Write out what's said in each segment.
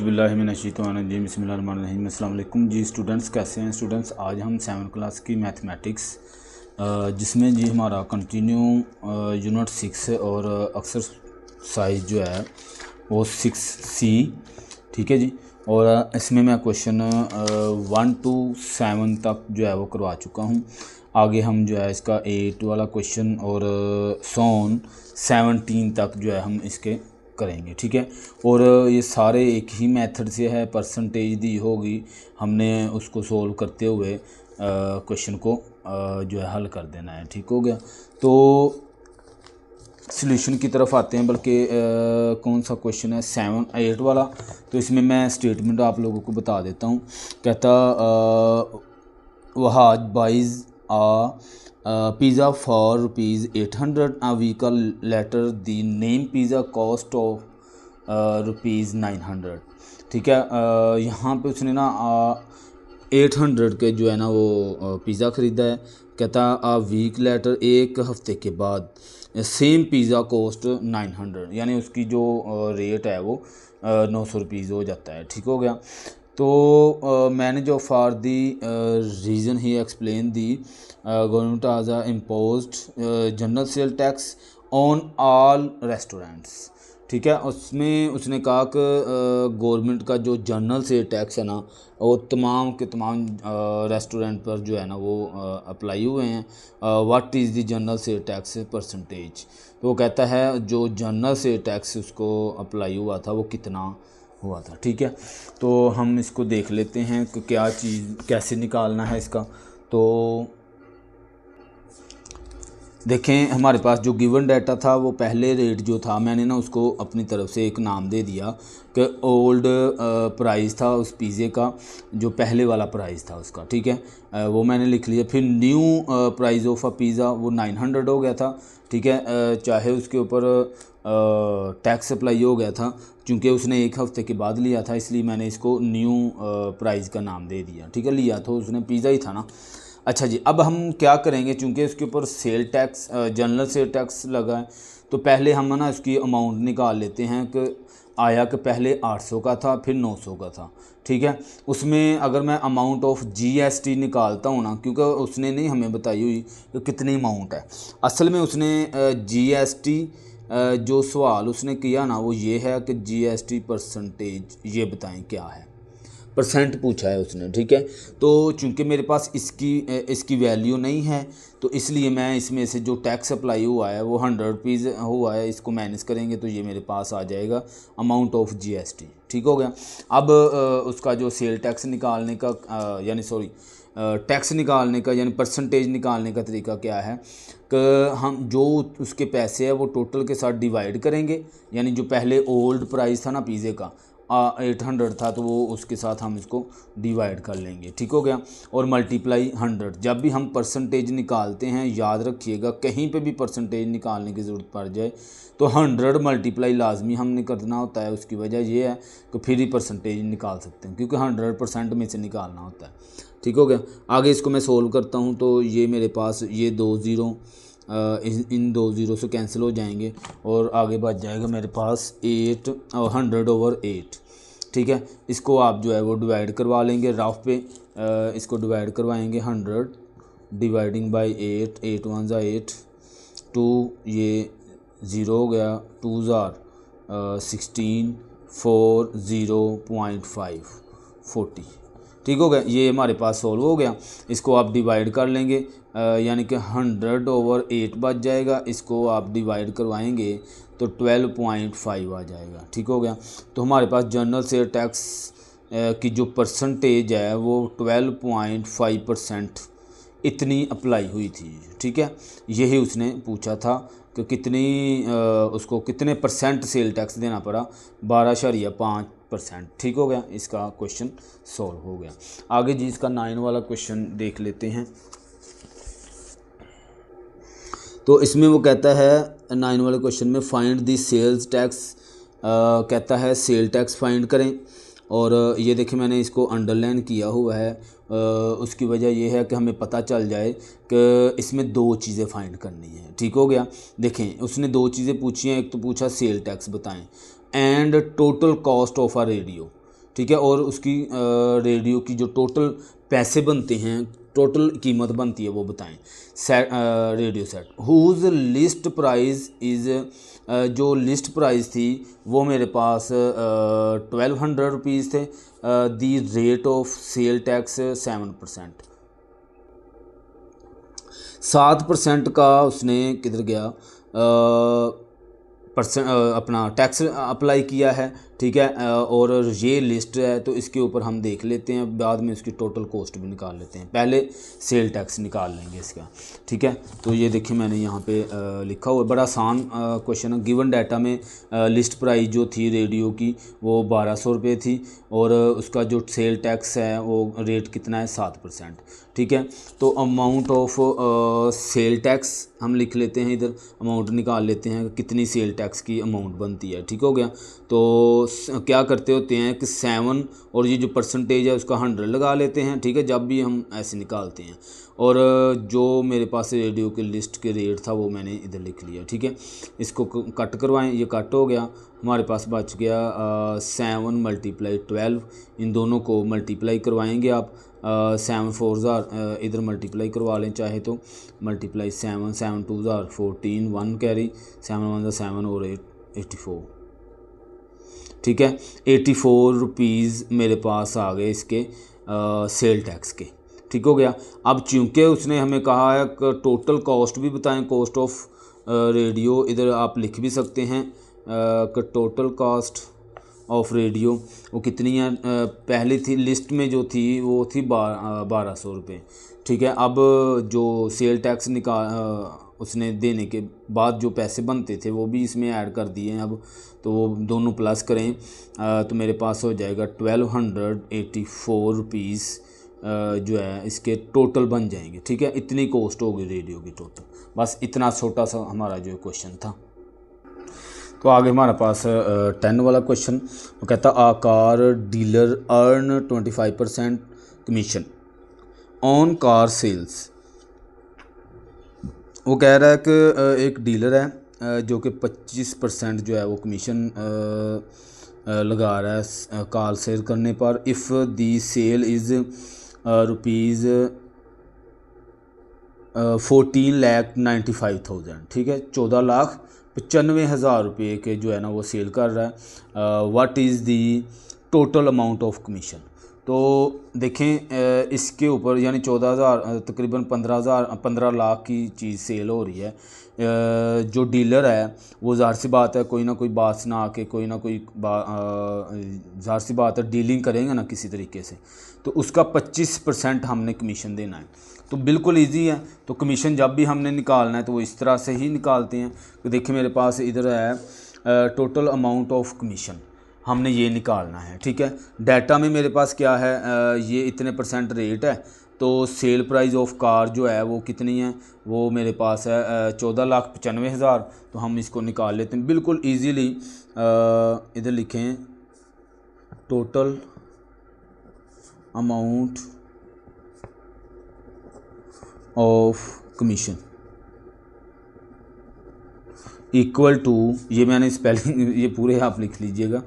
औज़ुबिल्लाहिमिनश्शैतानिर्रजीम बिस्मिल्लाहिर्रहमानिर्रहीम। अस्सलाम वालेकुम जी स्टूडेंट्स, कैसे हैं स्टूडेंट्स। आज हम 7th क्लास की मैथमेटिक्स जिसमें जी हमारा कंटिन्यू यूनिट 6 और एक्सरसाइज जो है वो 6C, ठीक है जी। और इसमें मैं क्वेश्चन 1 to 7 तक जो है वो करवा चुका हूँ। आगे हम जो है इसका 8 वाला क्वेश्चन और सोन 17 तक जो है हम इसके करेंगे, ठीक है। और ये सारे एक ही मेथड से है, परसेंटेज दी होगी, हमने उसको सोल्व करते हुए क्वेश्चन को जो है हल कर देना है, ठीक हो गया। तो सॉल्यूशन की तरफ आते हैं, बल्कि कौन सा क्वेश्चन है 8 वाला। तो इसमें मैं स्टेटमेंट आप लोगों को बता देता हूँ। कहता Wahaj buys pizza for ₹800 a week later the name pizza cost of ₹900, ठीक है। यहाँ पे उसने ना 800 के जो है ना वो पिज़्ज़ा ख़रीदा है। कहता a week later, एक हफ्ते के बाद सेम पिज़्ज़ा कॉस्ट 900, यानी उसकी जो रेट है वो 900 रुपीज़ हो जाता है, ठीक हो गया। तो मैंने जो for the reason he explain the government has imposed general sale tax on all restaurants, ठीक है। उसमें उसने कहा कि गवर्नमेंट का जो जनरल सेल टैक्स है ना वो तमाम के तमाम रेस्टोरेंट पर जो है ना वो अप्लाई हुए हैं। What is the general sale tax percentage. तो वो कहता है जो जनरल सेल टैक्स उसको अप्लाई हुआ था वो कितना हुआ था, ठीक है। तो हम इसको देख लेते हैं कि क्या चीज़ कैसे निकालना है इसका। तो देखें, हमारे पास जो गिवन डाटा था वो पहले रेट जो था मैंने ना उसको अपनी तरफ से एक नाम दे दिया कि ओल्ड प्राइस था उस पिज़्ज़े का, जो पहले वाला प्राइस था उसका, ठीक है। वो मैंने लिख लिया। फिर new price of a pizza वो 900 हो गया था, ठीक है। चाहे उसके ऊपर टैक्स अप्लाई हो गया था, क्योंकि उसने एक हफ़्ते के बाद लिया था, इसलिए मैंने इसको न्यू प्राइस का नाम दे दिया, ठीक है। लिया तो उसने पिज़्ज़ा ही था ना। अच्छा जी, अब हम क्या करेंगे, चूँकि इसके ऊपर sale tax general sale tax लगा है, तो पहले हम ना इसकी अमाउंट निकाल लेते हैं कि आया कि पहले 800 का था फिर 900 का था, ठीक है। उसमें अगर मैं अमाउंट ऑफ GST निकालता हूँ ना, क्योंकि उसने नहीं हमें बताई हुई कि कितनी अमाउंट है। असल में उसने GST जो सवाल उसने किया ना वो ये है कि GST परसेंटेज ये बताएं क्या है, परसेंट पूछा है उसने, ठीक है। तो चूंकि मेरे पास इसकी वैल्यू नहीं है, तो इसलिए मैं इसमें से जो टैक्स अप्लाई हुआ है वो 100 रुपीज़ हुआ है, इसको माइनस करेंगे तो ये मेरे पास आ जाएगा अमाउंट ऑफ GST, ठीक हो गया। अब उसका जो सेल टैक्स निकालने का यानी सॉरी टैक्स निकालने का यानी परसेंटेज निकालने का तरीका क्या है कि हम जो उसके पैसे हैं वो टोटल के साथ डिवाइड करेंगे, यानी जो पहले ओल्ड प्राइस था ना पिज़्ज़े का 800 था, तो वो उसके साथ हम इसको डिवाइड कर लेंगे, ठीक हो गया। और मल्टीप्लाई 100। जब भी हम परसेंटेज निकालते हैं याद रखिएगा, कहीं पे भी परसेंटेज निकालने की ज़रूरत पड़ जाए तो 100 मल्टीप्लाई लाजमी हमने करना होता है। उसकी वजह ये है कि फिर ही परसेंटेज निकाल सकते हैं, क्योंकि 100% में से निकालना होता है, ठीक हो गया। आगे इसको मैं सोल्व करता हूँ, तो ये मेरे पास ये 2 ज़ीरो इन 2 ज़ीरो से कैंसिल हो जाएंगे और आगे बच जाएगा मेरे पास 8 और 100/8, ठीक है। इसको आप जो है वो डिवाइड करवा लेंगे रफ पे, इसको डिवाइड करवाएंगे 100 डिवाइडिंग बाय 8, 8 1 ज़ा 8, 2 ये 0 हो गया, 2 ज़ार 16, 4 0.5 40, ठीक हो गया। ये हमारे पास सॉल्व हो गया। इसको आप डिवाइड कर लेंगे, यानी कि 100/8 बच जाएगा। इसको आप डिवाइड करवाएंगे तो 12.5 आ जाएगा, ठीक हो गया। तो हमारे पास जनरल सेल टैक्स की जो परसेंटेज है वो 12.5% इतनी अप्लाई हुई थी, ठीक है। यही उसने पूछा था कि कितनी उसको कितने परसेंट सेल टैक्स देना पड़ा, 12.5%, ठीक हो गया। इसका क्वेश्चन सॉल्व हो गया। आगे जी इसका 9 वाला क्वेश्चन देख लेते हैं। तो इसमें वो कहता है 9 वाले क्वेश्चन में फाइंड दी सेल्स टैक्स, कहता है सेल टैक्स फाइंड करें। और ये देखिए मैंने इसको अंडरलाइन किया हुआ है, उसकी वजह यह है कि हमें पता चल जाए कि इसमें 2 चीज़ें फाइंड करनी है, ठीक हो गया। देखें उसने 2 चीज़ें पूछी हैं, एक तो पूछा सेल टैक्स बताएं and total cost of a radio, ठीक है। और उसकी रेडियो की जो टोटल पैसे बनते हैं, टोटल कीमत बनती है वो बताएं। Radio set whose list price is, जो लिस्ट प्राइस थी वो मेरे पास 1200 रुपीज़ थे। The rate of sale tax 7%, 7% का उसने किधर गया परसेंट अपना टैक्स अप्लाई किया है, ठीक है। और ये लिस्ट है तो इसके ऊपर हम देख लेते हैं, बाद में उसकी टोटल कॉस्ट भी निकाल लेते हैं। पहले सेल टैक्स निकाल लेंगे इसका, ठीक है। तो ये देखिए मैंने यहाँ पे लिखा हुआ, बड़ा आसान क्वेश्चन है। गिवन डाटा में लिस्ट प्राइस जो थी रेडियो की वो 1200 रुपये थी, और उसका जो सेल टैक्स है वो रेट कितना है 7%, ठीक है। तो अमाउंट ऑफ सेल टैक्स हम लिख लेते हैं, इधर अमाउंट निकाल लेते हैं कितनी सेल टैक्स की अमाउंट बनती है, ठीक हो गया। तो क्या करते होते हैं कि 7 और ये जो परसेंटेज है उसका 100 लगा लेते हैं, ठीक है, जब भी हम ऐसे निकालते हैं। और जो मेरे पास रेडियो की लिस्ट के रेट था वो मैंने इधर लिख लिया, ठीक है। इसको कट करवाएं, ये कट हो गया, हमारे पास बच गया 7 × 12, इन दोनों को मल्टीप्लाई करवाएंगे आप। 7 4 ज़ार इधर मल्टीप्लाई करवा लें चाहे तो, मल्टीप्लाई 7 7 2 ज़ार 14, 1 कैरी, 7 1 7 और 8 84, ठीक है। 84 रुपीज़ मेरे पास आ गए इसके सेल टैक्स के, ठीक हो गया। अब चूँकि उसने हमें कहा है कि टोटल कॉस्ट भी बताएं, कॉस्ट ऑफ रेडियो इधर आप लिख भी सकते हैं कि टोटल कॉस्ट ऑफ रेडियो वो कितनी है। पहली थी लिस्ट में जो थी वो थी 1200 रुपये, ठीक है। अब जो सेल टैक्स उसने देने के बाद जो पैसे बनते थे वो भी इसमें ऐड कर दिए हैं अब, तो वो दोनों प्लस करें तो मेरे पास हो जाएगा 1284 रुपीज़ जो है इसके टोटल बन जाएंगे, ठीक है। इतनी कॉस्ट होगी रेडियो की टोटल, बस इतना छोटा सा हमारा जो क्वेश्चन था। तो आगे हमारे पास 10 वाला क्वेश्चन, वो कहता a car dealer earn 25% commission on car sales. वो कह रहा है कि एक डीलर है जो कि 25% जो है वो कमीशन लगा रहा है कार सेल करने पर। If the sale is rupees 14,95,000, ठीक है, 14,95,000 रुपये के जो है ना वो सेल कर रहा है। What is the total amount of commission. तो देखें इसके ऊपर यानी 14,000 तकरीबन 15 लाख की चीज़ सेल हो रही है। जो डीलर है वो ज़ाहिर सी बात है कोई ना कोई बात ना आके कोई ना कोई ज़ाहिर सी बात है डीलिंग करेंगे ना किसी तरीके से, तो उसका 25% हमने कमीशन देना है। तो बिल्कुल इजी है। तो कमीशन जब भी हमने निकालना है तो वो इस तरह से ही निकालते हैं। तो देखिए मेरे पास इधर है टोटल अमाउंट ऑफ कमीशन, हमने ये निकालना है, ठीक है। डाटा में मेरे पास क्या है ये इतने % रेट है, तो सेल प्राइस ऑफ कार जो है वो कितनी है, वो मेरे पास है 14,95,000। तो हम इसको निकाल लेते हैं बिल्कुल ईजीली। इधर लिखें total amount of commission equal to, ये मैंने स्पेलिंग ये पूरे आप लिख लीजिएगा।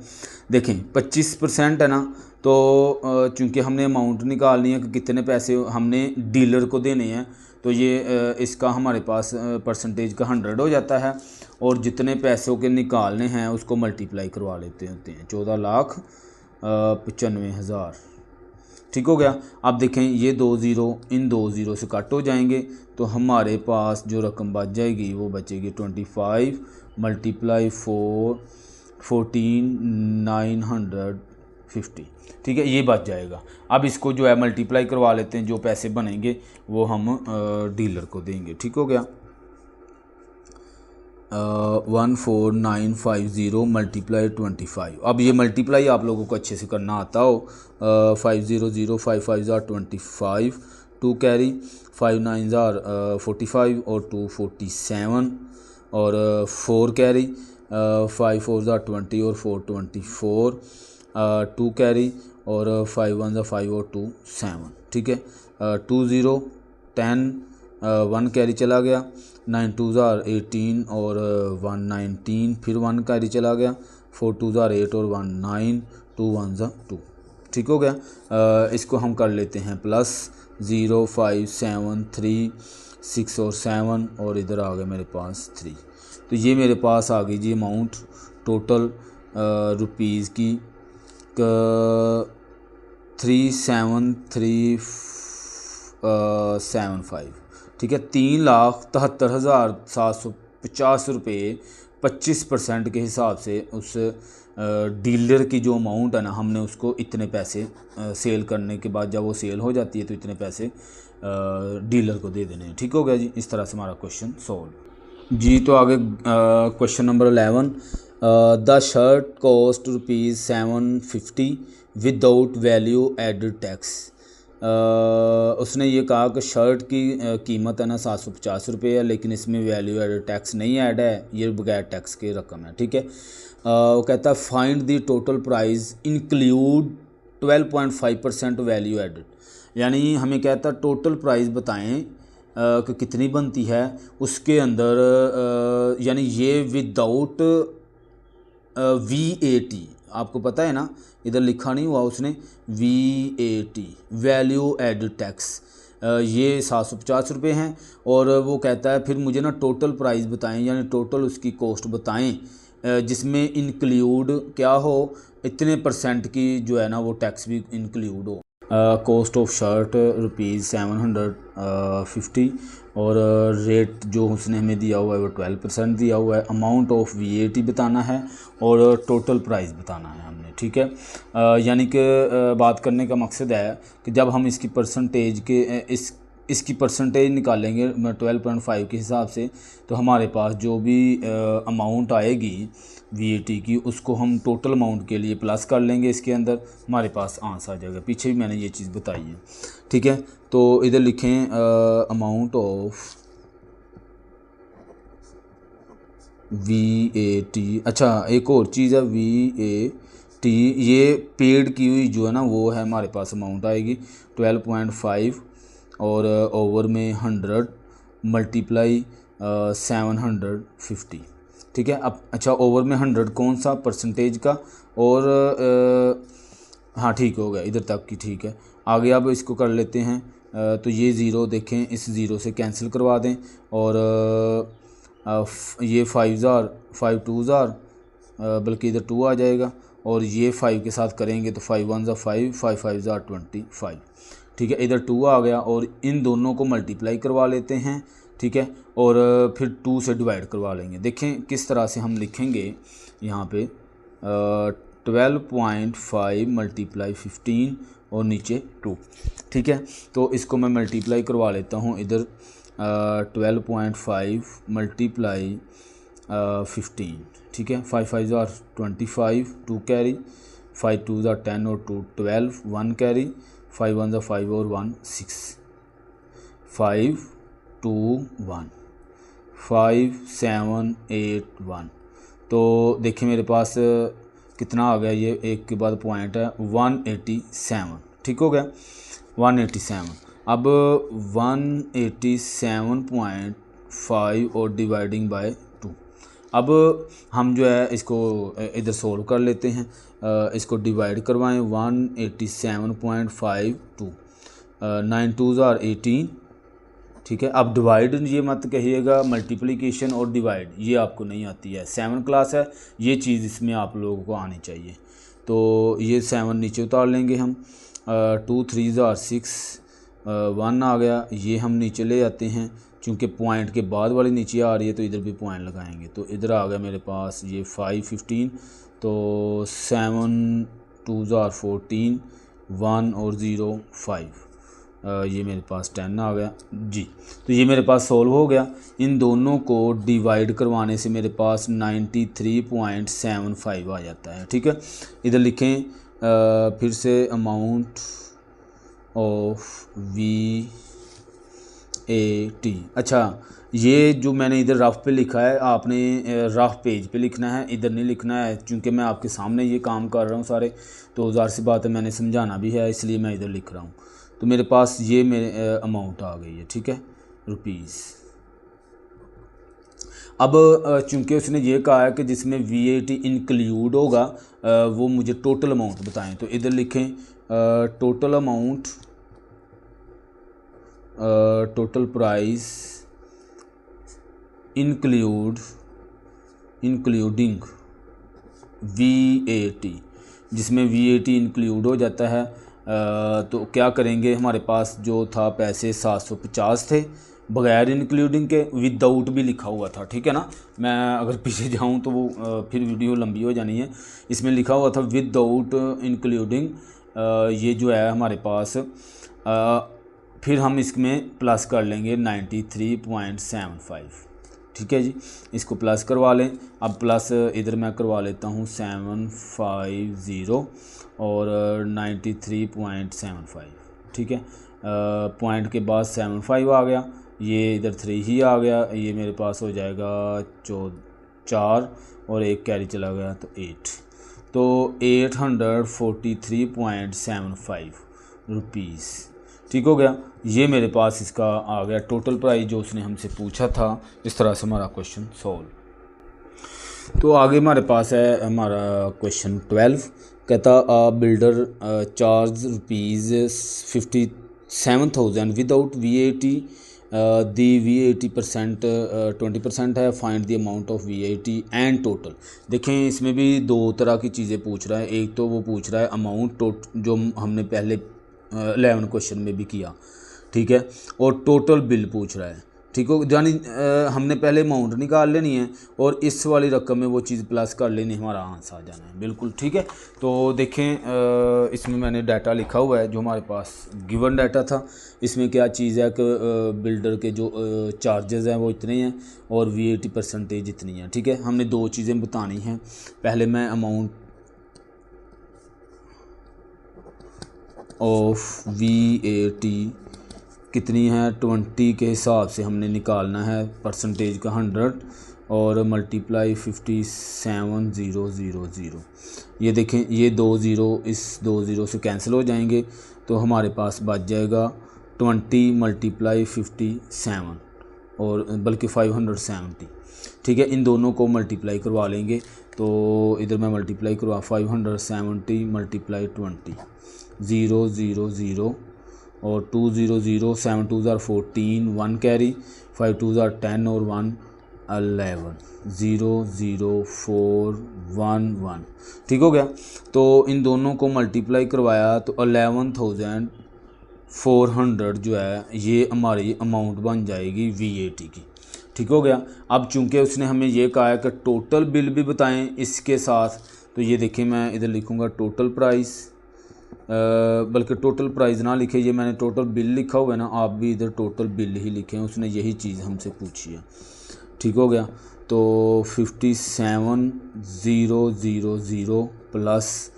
देखें 25% है ना, तो चूंकि हमने अमाउंट निकालनी है कि कितने पैसे हमने डीलर को देने हैं, तो ये इसका हमारे पास परसेंटेज का 100 हो जाता है, और जितने पैसों के निकालने हैं उसको मल्टीप्लाई करवा लेते होते हैं 14,95,000, ठीक हो गया। अब देखें ये 2 ज़ीरो इन 2 ज़ीरो से कट हो जाएंगे, तो हमारे पास जो रकम बच जाएगी वो बचेगी 25 × 4 14,950, ठीक है, ये बच जाएगा। अब इसको जो है मल्टीप्लाई करवा लेते हैं, जो पैसे बनेंगे वो हम डीलर को देंगे, ठीक हो गया। 14,950 × 25। अब ये मल्टीप्लाई आप लोगों को अच्छे से करना आता हो। 500 5 5 ज़ार 25, 2 कैरी, 5 9 ज़ार 45 और 2 47 और 4 कैरी, 5 4 ज़ार 20 और 4 24, 2 कैरी और 5 1 ज़ार 5 और 2 7, ठीक है। 2 0 10, 1 कैरी चला गया, 9 2 ज़ार 18 और 1 19, फिर 1 कैरी चला गया, 4 2 ज़ार 8 और 1 9, 2 1 ज़ार 2, ठीक हो गया। इसको हम कर लेते हैं प्लस 0 5 7 3 6 और 7 और इधर आ गया मेरे पास 3। तो ये मेरे पास आ गई जी अमाउंट टोटल रुपीज़ की 37375, ठीक है। 3,73,750 रुपये 25% के हिसाब से उस डीलर की जो अमाउंट है ना, हमने उसको इतने पैसे सेल करने के बाद जब वो सेल हो जाती है तो इतने पैसे डीलर को दे देने हैं। ठीक हो गया जी। इस तरह से हमारा क्वेश्चन सॉल्व जी। तो आगे question number 11, the shirt cost ₹750 without value added tax. उसने ये कहा कि शर्ट की कीमत है ना 750 रुपये है, लेकिन इसमें वैल्यू एडेड टैक्स नहीं ऐड है, ये बगैर टैक्स की रकम है। ठीक है। वो कहता है find the total price include 12.5% value added, यानी हमें कहता है टोटल प्राइस बताएं कि कितनी बनती है उसके अंदर, यानी ये विदाउट VAT, आपको पता है ना, इधर लिखा नहीं हुआ उसने VAT वैल्यू एडेड टैक्स, ये 750 रुपये हैं। और वो कहता है फिर मुझे ना टोटल प्राइस बताएं, यानी टोटल उसकी कॉस्ट बताएं जिसमें इंक्लूड क्या हो, इतने % की जो है ना वो टैक्स भी इंक्लूड हो। कॉस्ट ऑफ शर्ट ₹750 और रेट जो उसने हमें दिया हुआ है वो 12% दिया हुआ है। अमाउंट ऑफ VAT बताना है और टोटल प्राइस बताना है हमने। ठीक है। यानी कि बात करने का मकसद है कि जब हम इसकी परसेंटेज के इसकी परसेंटेज निकालेंगे 12.5 के हिसाब से, तो हमारे पास जो भी अमाउंट आएगी VAT की उसको हम टोटल अमाउंट के लिए प्लस कर लेंगे, इसके अंदर हमारे पास आंसर आ जाएगा। पीछे भी मैंने ये चीज़ बताई है। ठीक है। तो इधर लिखें अमाउंट ऑफ VAT। अच्छा, एक और चीज़ है VAT, ये पेड की हुई जो है ना वो है, हमारे पास अमाउंट आएगी 12.5 और ओवर में 100 मल्टीप्लाई 750। ठीक है। अब अच्छा, ओवर में 100 कौन सा परसेंटेज का, और हाँ ठीक हो गया, इधर तक की ठीक है। आगे अब इसको कर लेते हैं। तो ये ज़ीरो देखें, इस ज़ीरो से कैंसिल करवा दें, और ये 5,000 5 2,000 बल्कि इधर 2 आ जाएगा, और ये 5 के साथ करेंगे तो 5 1 5 5 5 25। ठीक है। इधर 2 आ गया और इन दोनों को मल्टीप्लाई करवा लेते हैं। ठीक है। और फिर 2 से डिवाइड करवा लेंगे। देखें किस तरह से हम लिखेंगे यहाँ पे 12.5 मल्टीप्लाई 15 और नीचे 2। ठीक है। तो इसको मैं मल्टीप्लाई करवा लेता हूँ इधर 12.5 मल्टीप्लाई 15। ठीक है। 5 5 25, 2 कैरी, 5 2 10 और 2 12, 1 कैरी, 5 1 5 और 1 6, 5 2 1 5 7 8 1। तो देखिए मेरे पास कितना आ गया, ये एक के बाद पॉइंट है 187। ठीक हो गया 187। अब 187.5 और डिवाइडिंग बाय 2। अब हम जो है इसको इधर सोल्व कर लेते हैं। इसको डिवाइड करवाएं 187.5 2 9 2 18। ठीक है। अब डिवाइड ये मत कहिएगा, मल्टीप्लिकेशन और डिवाइड ये आपको नहीं आती है, 7 क्लास है, ये चीज़ इसमें आप लोगों को आनी चाहिए। तो ये 7 नीचे उतार लेंगे हम, 2 3 6 1 आ गया, ये हम नीचे ले आते हैं, चूँकि पॉइंट के बाद वाली नीचे आ रही है तो इधर भी पॉइंट लगाएंगे। तो इधर आ गया मेरे पास ये 5 15, तो 7 2 14, 1 और 0 5, ये मेरे पास 10 आ गया जी। तो ये मेरे पास सॉल्व हो गया। इन दोनों को डिवाइड करवाने से मेरे पास 93.75 आ जाता है। ठीक है। इधर लिखें फिर से अमाउंट ऑफ VAT। अच्छा, ये जो मैंने इधर रफ पे लिखा है, आपने रफ पेज पे लिखना है, इधर नहीं लिखना है, क्योंकि मैं आपके सामने ये काम कर रहा हूँ सारे, तो ज़ाहिर सी बात है मैंने समझाना भी है, इसलिए मैं इधर लिख रहा हूँ। तो मेरे पास ये मेरे अमाउंट आ गई है। ठीक है, रुपीज़। अब चूंकि उसने ये कहा है कि जिसमें VAT इंक्लूड होगा वो मुझे टोटल अमाउंट बताएं, तो इधर लिखें total amount, total price including VAT, जिसमें VAT इंक्लूड हो जाता है। तो क्या करेंगे, हमारे पास जो था पैसे 750 थे बगैर इंक्लूडिंग के, विदाउट भी लिखा हुआ था, ठीक है ना। मैं अगर पीछे जाऊं तो वो फिर वीडियो लंबी हो जानी है। इसमें लिखा हुआ था विदाउट इंक्लूडिंग, ये जो है हमारे पास, फिर हम इसमें प्लस कर लेंगे 93.75, ठीक है जी। इसको प्लस करवा लें। अब प्लस इधर मैं करवा लेता हूँ 750 और 93.75, ठीक है। पॉइंट के बाद 75 आ गया, ये इधर 3 ही आ गया, ये मेरे पास हो जाएगा 4 और एक कैरी चला गया तो 8, तो 843.75 रुपीज़, ठीक हो गया। ये मेरे पास इसका आ गया टोटल प्राइस जो उसने हमसे पूछा था। इस तरह से हमारा क्वेश्चन सॉल्व। तो आगे हमारे पास है हमारा क्वेश्चन 12, कहता बिल्डर चार्ज ₹57,000 विदाउट VAT, दी VAT% 20% है, find the amount of VAT and total. देखें इसमें भी दो तरह की चीज़ें पूछ रहा है। एक तो वो पूछ रहा है अमाउंट जो हमने पहले 11 क्वेश्चन में भी किया, ठीक है, और टोटल बिल पूछ रहा है, ठीक हो। यानी हमने पहले अमाउंट निकाल लेनी है और इस वाली रकम में वो चीज़ प्लस कर लेनी, हमारा आंसर आ जाना है, बिल्कुल ठीक है। तो देखें इसमें मैंने डाटा लिखा हुआ है जो हमारे पास गिवन डाटा था। इसमें क्या चीज़ है कि बिल्डर के जो चार्जेस हैं वो इतने हैं और VAT% इतनी है, ठीक है। हमने दो चीज़ें बतानी हैं। पहले मैं अमाउंट ऑफ VAT कितनी है 20 के हिसाब से हमने निकालना है, परसेंटेज का 100 और मल्टीप्लाई 57,000। ये देखें ये 2 ज़ीरो इस 2 ज़ीरो से कैंसिल हो जाएंगे, तो हमारे पास बच जाएगा 20 मल्टीप्लाई 57 और बल्कि 570, ठीक है। इन दोनों को मल्टीप्लाई करवा लेंगे, तो इधर मैं मल्टीप्लाई करवा 570 मल्टीप्लाई 20, 0 0 0 और 2 0 0, 7 2 14, 1 कैरी, 5 2 10 और 1 11, 0 0 4 1 1, ठीक हो गया। तो इन दोनों को मल्टीप्लाई करवाया तो 11,400 जो है ये हमारी अमाउंट बन जाएगी VAT की, ठीक हो गया। अब चूंकि उसने हमें ये कहा है कि टोटल बिल भी बताएं इसके साथ, तो ये देखिए मैं इधर लिखूँगा टोटल प्राइस, बल्कि टोटल प्राइस ना लिखे, ये मैंने टोटल बिल लिखा हुआ है ना, आप भी इधर टोटल बिल ही लिखें, उसने यही चीज़ हमसे पूछी है, ठीक हो गया। तो 57,000 प्लस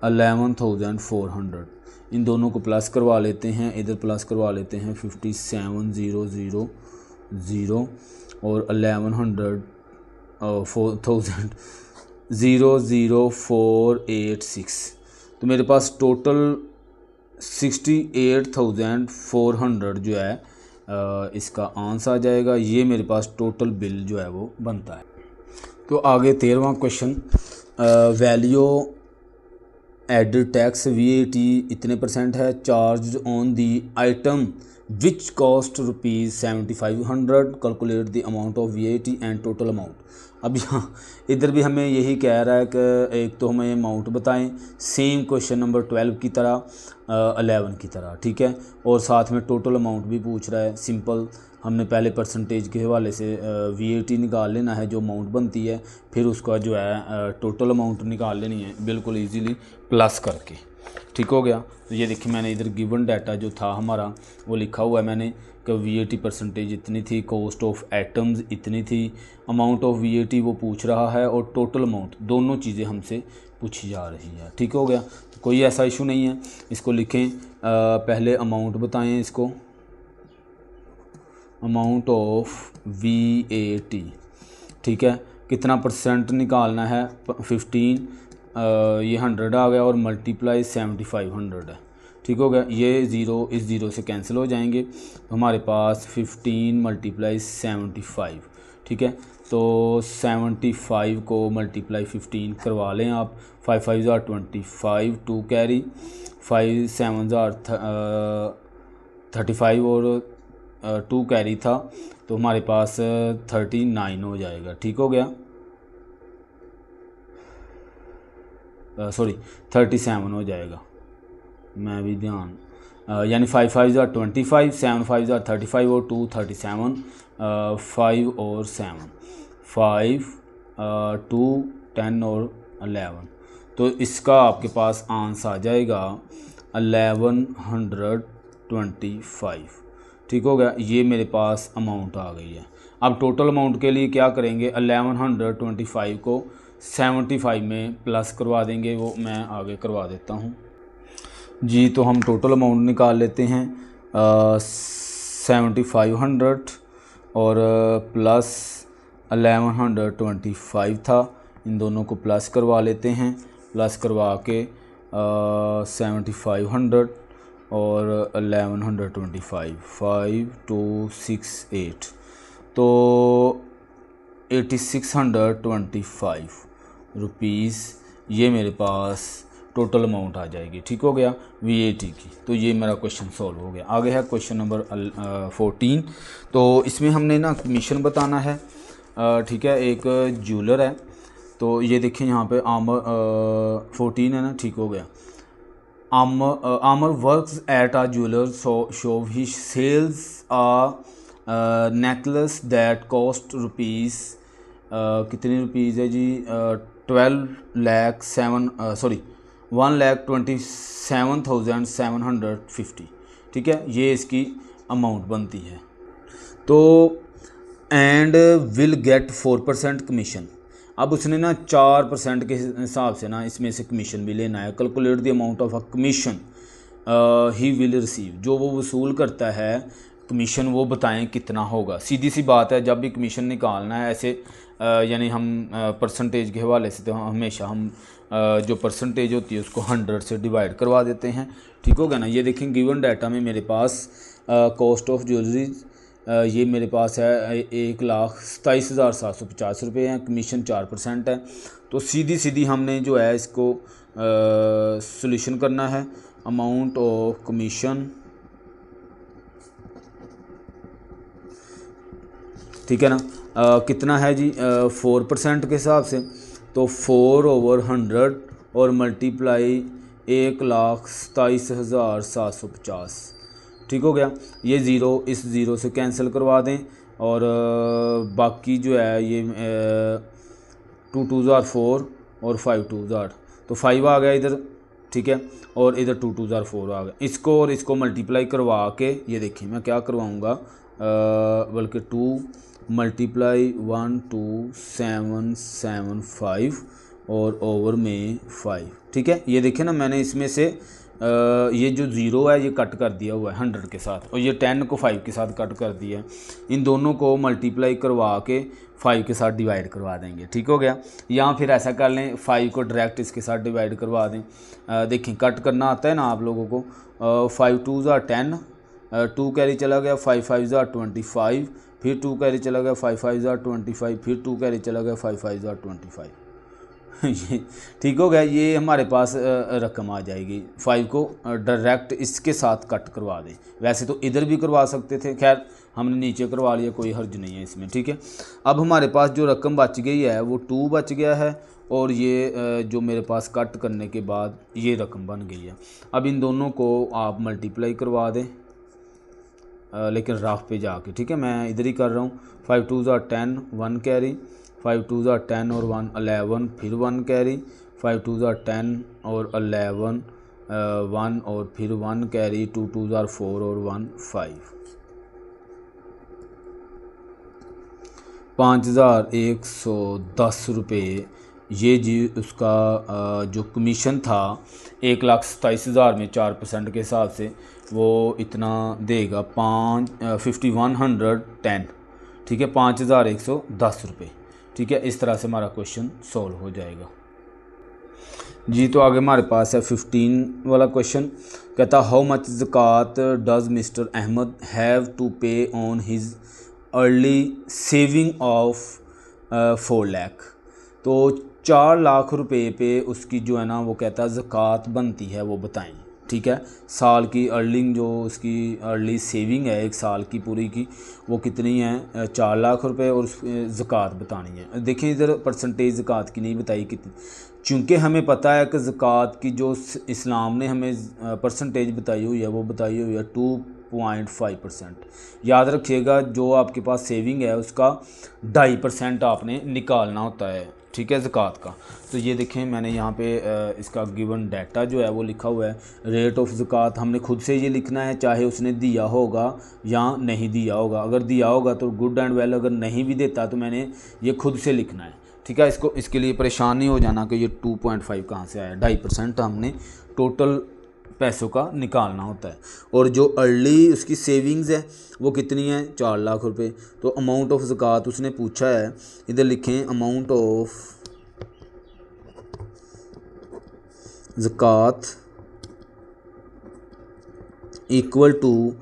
11,400, इन दोनों को प्लस करवा लेते हैं, इधर प्लस करवा लेते हैं 57,000 और 1100 4,000 00486, तो मेरे पास टोटल 68,400 जो है इसका आंसर आ जाएगा। ये मेरे पास टोटल बिल जो है वो बनता है। तो आगे 13वां question, value added tax VAT इतने % है, charge on the item which cost ₹7500, calculate the amount of VAT and total amount. अब यहाँ इधर भी हमें यही कह रहा है कि एक तो हमें अमाउंट बताएं, सेम क्वेश्चन नंबर 12 की तरह 11 की तरह, ठीक है, और साथ में टोटल अमाउंट भी पूछ रहा है। सिंपल हमने पहले परसेंटेज के हवाले से VAT निकाल लेना है जो अमाउंट बनती है, फिर उसका जो है टोटल अमाउंट निकाल लेनी है बिल्कुल ईजीली प्लस करके, ठीक हो गया। तो ये देखिए मैंने इधर गिवन डाटा जो था हमारा वो लिखा हुआ है मैंने कि VAT% इतनी थी, कॉस्ट ऑफ आइटम्स इतनी थी, अमाउंट ऑफ VAT वो पूछ रहा है और टोटल अमाउंट, दोनों चीज़ें हमसे पूछी जा रही है, ठीक हो गया। तो कोई ऐसा इशू नहीं है, इसको लिखें। पहले अमाउंट बताएं, इसको अमाउंट ऑफ VAT, ठीक है, कितना % निकालना है 15, ये 100 आ गया और मल्टीप्लाई 7500 है, ठीक हो गया। ये ज़ीरो इस ज़ीरो से कैंसिल हो जाएंगे, तो हमारे पास 15 मल्टीप्लाई 75, ठीक है। तो 75 को मल्टीप्लाई 15 करवा लें आप। 5 5 ज़ार 25, 2 कैरी, 5 7 ज़ार 35 और 2 कैरी था, तो हमारे पास 39 हो जाएगा। ठीक हो गया, सॉरी 37 हो जाएगा, मैं भी ध्यान, यानी 5 5 ज़ार 25, 7 5 ज़ार 35 और 2 37, 5 और 7, 5 2 10 और 11, तो इसका आपके पास आंसर आ जाएगा 1125। ठीक हो गया, ये मेरे पास अमाउंट आ गई है। अब टोटल अमाउंट के लिए क्या करेंगे, 1125 को 75 में प्लस करवा देंगे, वो मैं आगे करवा देता हूँ जी। तो हम टोटल अमाउंट निकाल लेते हैं, 7500 और प्लस 1125 था, इन दोनों को प्लस करवा लेते हैं। प्लस करवा के 7500 और 1125, 5268, तो 8625 रुपीज़ ये मेरे पास टोटल अमाउंट आ जाएगी। ठीक हो गया, VAT की। तो ये मेरा क्वेश्चन सॉल्व हो गया। आगे है क्वेश्चन नंबर 14। तो इसमें हमने ना कमीशन बताना है, ठीक है। एक ज्वेलर है, तो ये देखें यहाँ पे आमर 14 है ना, ठीक हो गया। Amar works at a jeweller shop, he sells a necklace that cost rupees, कितने रुपीज़ है जी, 1,27,750। ठीक है, ये इसकी अमाउंट बनती है। तो एंड विल गेट 4% कमीशन। अब उसने ना 4% के हिसाब से ना इसमें से कमीशन भी लेना है। Calculate the amount of a commission he will receive, जो वो वसूल करता है कमीशन वो बताएं कितना होगा। सीधी सी बात है, जब भी कमीशन निकालना है ऐसे यानी हम परसेंटेज के हवाले से तो हमेशा हम जो परसेंटेज होती है उसको 100 से डिवाइड करवा देते हैं। ठीक हो गया ना। ये देखें गिवन डाटा में मेरे पास कॉस्ट ऑफ ज्वेलरीज ये मेरे पास है 1,27,750 रुपये हैं, कमीशन 4% है। तो सीधी सीधी हमने जो है इसको सॉल्यूशन करना है। अमाउंट ऑफ कमीशन, ठीक है ना, कितना है जी, 4% के हिसाब से, तो 4/100 और मल्टीप्लाई 1,27,750। ठीक हो गया। ये ज़ीरो इस ज़ीरो से कैंसिल करवा दें और बाकी जो है ये 2 2 ज़ार 4 और 5 2 ज़ार, तो 5 आ गया इधर, ठीक है, और इधर 2 2 ज़ार 4 आ गया। इसको और इसको मल्टीप्लाई करवा के ये देखिए मैं क्या करवाऊँगा, बल्कि 2 मल्टीप्लाई 12775 और ओवर में 5। ठीक है, ये देखिए ना मैंने इसमें से ये जो ज़ीरो है ये कट कर दिया हुआ है 100 के साथ, और ये 10 को 5 के साथ कट कर दिया है। इन दोनों को मल्टीप्लाई करवा के 5 के साथ डिवाइड करवा देंगे। ठीक हो गया। या फिर ऐसा कर लें 5 को डायरेक्ट इसके साथ डिवाइड करवा दें। देखें कट करना आता है ना आप लोगों को। 5 2 ज़ार 10, 2 कैरी चला गया, 5 5 ज़ार 25, फिर 2 कैरी चला गया, 5 5 ज़ार 25, फिर 2 कैरी चला गया, 5 5 ज़ार 25। ये ठीक हो गया। ये हमारे पास रकम आ जाएगी। 5 को डायरेक्ट इसके साथ कट करवा दें। वैसे तो इधर भी करवा सकते थे, खैर हमने नीचे करवा लिया, कोई हर्ज नहीं है इसमें। ठीक है, अब हमारे पास जो रकम बच गई है वो 2 बच गया है, और ये जो मेरे पास कट करने के बाद ये रकम बन गई है। अब इन दोनों को आप मल्टीप्लाई करवा दें, लेकिन राफ पे जाके। ठीक है, मैं इधर ही कर रहा हूँ। 5 2 ज़ार 10, 1 कैरी, 5 2 ज़ार 10 और 1 11, फिर 1 कैरी, 5 2 ज़ार 10 और 11 1 और फिर 1 कैरी, 2 2 ज़ार 4 और 1 5, 5,110 रुपये। ये जी उसका जो कमीशन था 1,27,000 में 4% के हिसाब से वो इतना देगा 5110। ठीक है, 5,110 रुपये। ठीक है, इस तरह से हमारा क्वेश्चन सॉल्व हो जाएगा जी। तो आगे हमारे पास है 15 वाला क्वेश्चन। कहता हाउ मच ज़कात does mister Ahmed have to pay on his early saving of 4 lakh. तो 4 लाख रुपए पे उसकी जो है ना वो कहता है ज़कात बनती है, वो बताएं। ठीक है, साल की अर्लिंग जो उसकी अर्ली सेविंग है 1 साल की पूरी की, वो कितनी है 4 लाख रुपए, और उस ज़कात बतानी है। देखें इधर परसेंटेज ज़कात की नहीं बताई कितनी, चूँकि हमें पता है कि ज़कात की जो इस्लाम ने हमें परसेंटेज बताई हुई है वो बताई हुई है 2.5%। याद रखिएगा जो आपके पास सेविंग है उसका 2.5% आपने निकालना होता है, ठीक है, ज़कात का। तो ये देखें मैंने यहाँ पे इसका गिवन डाटा जो है वो लिखा हुआ है। रेट ऑफ ज़कात हमने खुद से ये लिखना है, चाहे उसने दिया होगा या नहीं दिया होगा। अगर दिया होगा तो गुड एंड वेल, अगर नहीं भी देता तो मैंने ये खुद से लिखना है, ठीक है। इसके लिए परेशान नहीं हो जाना कि ये 2.5 कहाँ से आया। 2.5% हमने टोटल पैसों का निकालना होता है। और जो अर्ली उसकी सेविंग्स है वो कितनी है 4 लाख रुपए। तो अमाउंट ऑफ ज़कात उसने पूछा है, इधर लिखें अमाउंट ऑफ ज़कात इक्वल टू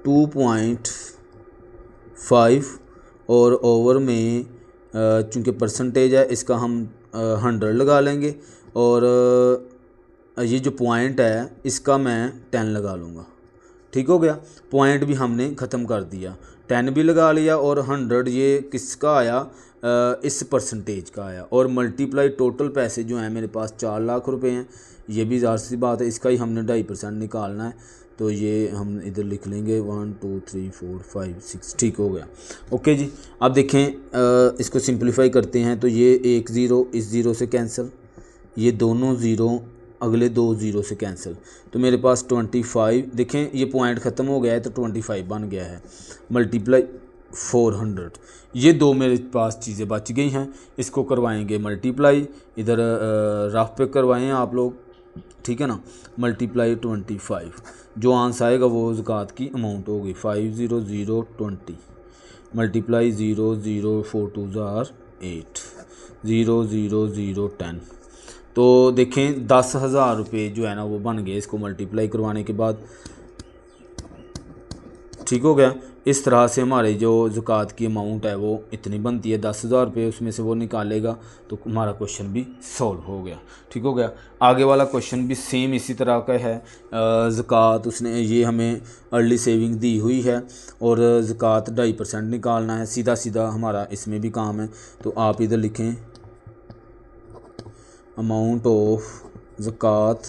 2.5 और ओवर में चूँकि परसेंटेज है इसका हम 100 लगा लेंगे, और ये जो पॉइंट है इसका मैं 10 लगा लूँगा। ठीक हो गया, पॉइंट भी हमने ख़त्म कर दिया, 10 भी लगा लिया, और 100 ये किसका आया इस परसेंटेज का आया, और मल्टीप्लाई टोटल पैसे जो हैं मेरे पास 4 लाख रुपए हैं। ये भी ज़ाहिर सी बात है, इसका ही हमने 2.5% निकालना है। तो ये हम इधर लिख लेंगे 1 2 3 4 5 6। ठीक हो गया, ओके जी। अब देखें इसको सिंप्लीफाई करते हैं। तो ये 1 ज़ीरो इस ज़ीरो से कैंसिल, ये दोनों ज़ीरो अगले 2 ज़ीरो से कैंसिल, तो मेरे पास 25। देखें ये पॉइंट ख़त्म हो गया है तो 25 बन गया है, मल्टीप्लाई 400। ये दो मेरे पास चीज़ें बच गई हैं, इसको करवाएंगे मल्टीप्लाई, इधर रफ पे करवाएं आप लोग, ठीक है ना। मल्टीप्लाई 25, जो आंसर आएगा वो ज़कात की अमाउंट होगी 50020 मल्टीप्लाई 0 0 4 2 8 0 0 0 10। तो देखें 10,000 रुपये जो है ना वो बन गए इसको मल्टीप्लाई करवाने के बाद। ठीक हो गया, इस तरह से हमारे जो ज़कात की अमाउंट है वो इतनी बनती है 10,000 रुपये, उसमें से वो निकालेगा तो हमारा क्वेश्चन भी सॉल्व हो गया। ठीक हो गया, आगे वाला क्वेश्चन भी सेम इसी तरह का है। ज़कात उसने ये हमें अर्ली सेविंग दी हुई है और ज़कात 2.5% निकालना है, सीधा सीधा हमारा इसमें भी काम है। तो आप इधर लिखें अमाउंट ऑफ ज़कात,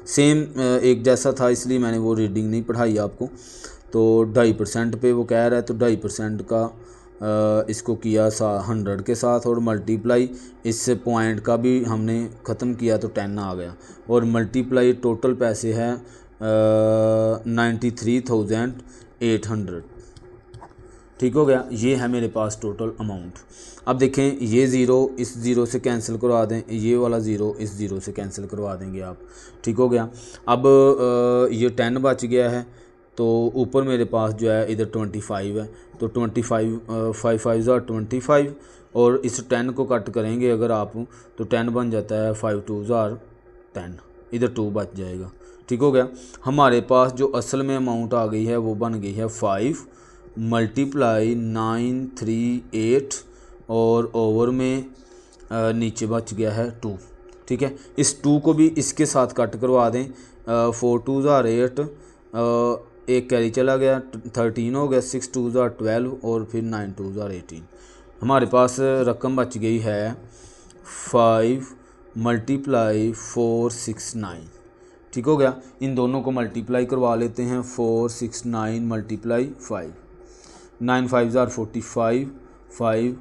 सेम एक जैसा था इसलिए मैंने वो रीडिंग नहीं पढ़ाई आपको। तो 2.5% पे वो कह रहा है, तो 2.5% का इसको किया 100 के साथ, और मल्टीप्लाई इस पॉइंट का भी हमने ख़त्म किया तो 10 आ गया, और मल्टीप्लाई टोटल पैसे हैं 93,800। ठीक हो गया, ये है मेरे पास टोटल अमाउंट। अब देखें ये ज़ीरो इस ज़ीरो से कैंसिल करवा दें, ये वाला ज़ीरो इस ज़ीरो से कैंसिल करवा देंगे आप। ठीक हो गया, अब ये 10 बच गया है, तो ऊपर मेरे पास जो है इधर 25 है, तो 25 5 5 25, और इस 10 को कट करेंगे अगर आप तो 10 बन जाता है 5 2 10, इधर 2 बच जाएगा। ठीक हो गया, हमारे पास जो असल में अमाउंट आ गई है वो बन गई है 5 मल्टीप्लाई 938, और ओवर में नीचे बच गया है 2। ठीक है, इस 2 को भी इसके साथ कट करवा दें, 4 2 8, एक कैरी चला गया 13 हो गया, 6 2 12, और फिर 9 2 18। हमारे पास रकम बच गई है 5 मल्टीप्लाई 469। ठीक हो गया, इन दोनों को मल्टीप्लाई करवा लेते हैं, 469 मल्टीप्लाई 5, 9 5 45, 5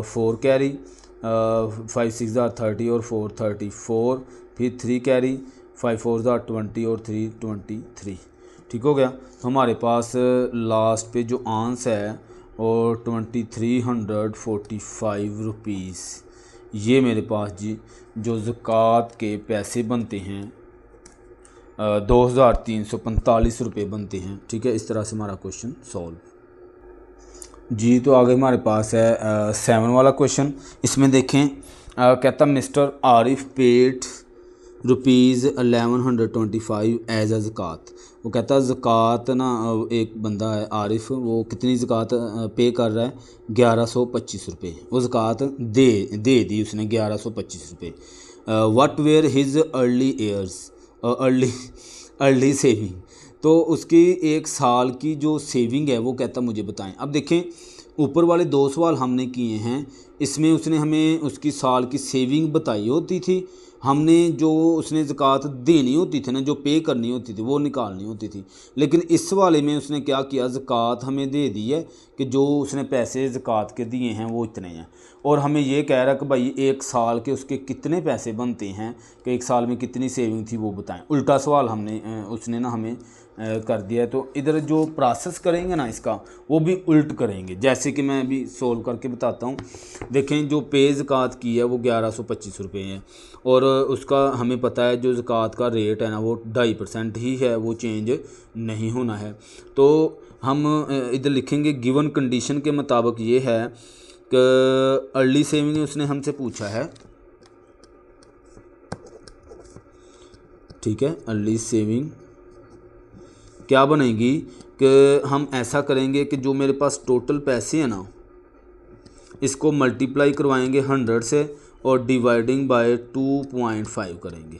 4 कैरी, 5 6 30 और 4 34, फिर 3 कैरी, 5 4 20 और 3 23। ठीक हो गया, तो हमारे पास लास्ट पे जो आंसर है और 2345 रुपीज़, ये मेरे पास जी जो ज़कात के पैसे बनते हैं 2345 रुपये बनते हैं। ठीक है, इस तरह से हमारा क्वेश्चन सॉल्व जी। तो आगे हमारे पास है 7 वाला क्वेश्चन। इसमें देखें कहता mister Arif paid rupees 1125 as a ज़कात। वो कहता है ज़कात ना, एक बंदा है आरिफ, वो कितनी ज़कात पे कर रहा है, 1125 रुपये। वो ज़कात दे दी उसने 1125 रुपये। What were his early years, early saving, तो उसकी एक साल की जो सेविंग है वो कहता मुझे बताएं। अब देखें ऊपर वाले 2 सवाल हमने किए हैं, इसमें उसने हमें उसकी साल की सेविंग बताई होती थी, हमने जो उसने ज़कात देनी होती थी ना, जो पे करनी होती थी वो निकालनी होती थी। लेकिन इस वाले में उसने क्या किया, ज़कात हमें दे दी है कि जो उसने पैसे ज़कात के दिए हैं वो इतने हैं, और हमें ये कह रहा है कि भाई एक साल के उसके कितने पैसे बनते हैं, कि एक साल में कितनी सेविंग थी वो बताएं। उल्टा सवाल हमने उसने ना हमें कर दिया है। तो इधर जो प्रोसेस करेंगे ना इसका वो भी उल्ट करेंगे, जैसे कि मैं अभी सोल्व करके बताता हूँ। देखें जो पे ज़कात की है वो 1125 रुपये है, और उसका हमें पता है जो ज़कात का रेट है ना वो 2.5% ही है, वो चेंज नहीं होना है। तो हम इधर लिखेंगे गिवन कंडीशन के मुताबिक ये है कि अर्ली सेविंग उसने हमसे पूछा है, ठीक है। अर्ली सेविंग क्या बनेगी कि हम ऐसा करेंगे कि जो मेरे पास टोटल पैसे हैं ना इसको मल्टीप्लाई करवाएंगे 100 से और डिवाइडिंग बाय 2.5 करेंगे,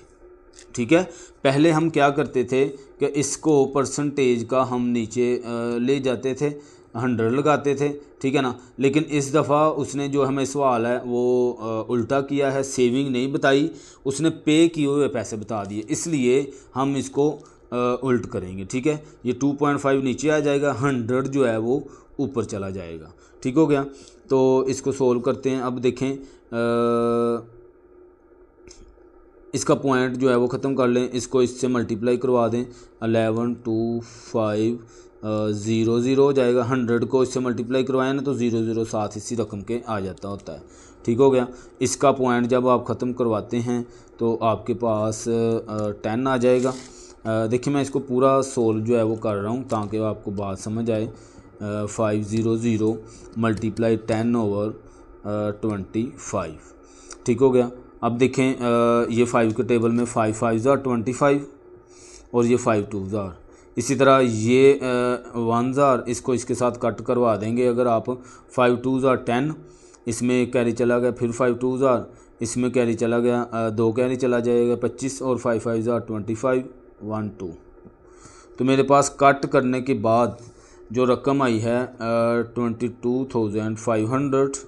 ठीक है। पहले हम क्या करते थे कि इसको परसेंटेज का हम नीचे ले जाते थे, 100 लगाते थे, ठीक है ना। लेकिन इस दफ़ा उसने जो हमें सवाल है वो उल्टा किया है, सेविंग नहीं बताई, उसने पे किए हुए पैसे बता दिए, इसलिए हम इसको उल्ट करेंगे, ठीक है। ये 2.5 नीचे आ जाएगा, 100 जो है वो ऊपर चला जाएगा, ठीक हो गया। तो इसको सोल्व करते हैं। अब देखें इसका पॉइंट जो है वो ख़त्म कर लें, इसको इससे मल्टीप्लाई करवा दें, 112500 हो जाएगा। 100 को इससे मल्टीप्लाई करवाएं ना तो 0 साथ इसी रकम के आ जाता होता है, ठीक हो गया। इसका पॉइंट जब आप ख़त्म करवाते हैं तो आपके पास 10 आ जाएगा। देखिए मैं इसको पूरा सोल्व जो है वो कर रहा हूँ ताकि आपको बात समझ आए। 500 मल्टीप्लाई 10/25, ठीक हो गया। अब देखें ये 5 के टेबल में 5 5 25 और ये 5 2 इसी तरह ये 1000, इसको इसके साथ कट करवा देंगे। अगर आप 5 2 10, इसमें कैरी चला गया, फिर 5 2 इसमें कैरी चला गया, 2 कैरी चला जाएगा 25, और 5 5 25 1 2। तो मेरे पास कट करने के बाद जो रकम आई है 22,500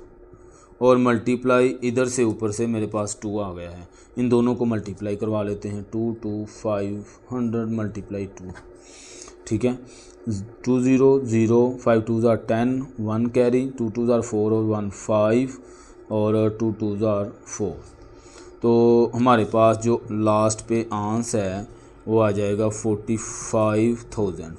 और मल्टीप्लाई इधर से ऊपर से मेरे पास 2 आ गया है। इन दोनों को मल्टीप्लाई करवा लेते हैं, 22,500 मल्टीप्लाई 2, ठीक है। 2 0 0 5 2 10, 1 कैरी, 2 2 4 और 1 5 और 2 2 4। तो हमारे पास जो लास्ट पे आंसर है वो आ जाएगा 45,000,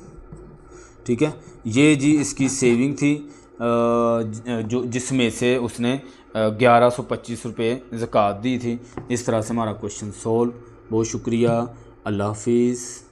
ठीक है। ये जी इसकी सेविंग थी जो जिसमें से उसने 1125 रुपये ज़कात दी थी। इस तरह से हमारा क्वेश्चन सोल्व। बहुत शुक्रिया, अल्लाह हाफिज़।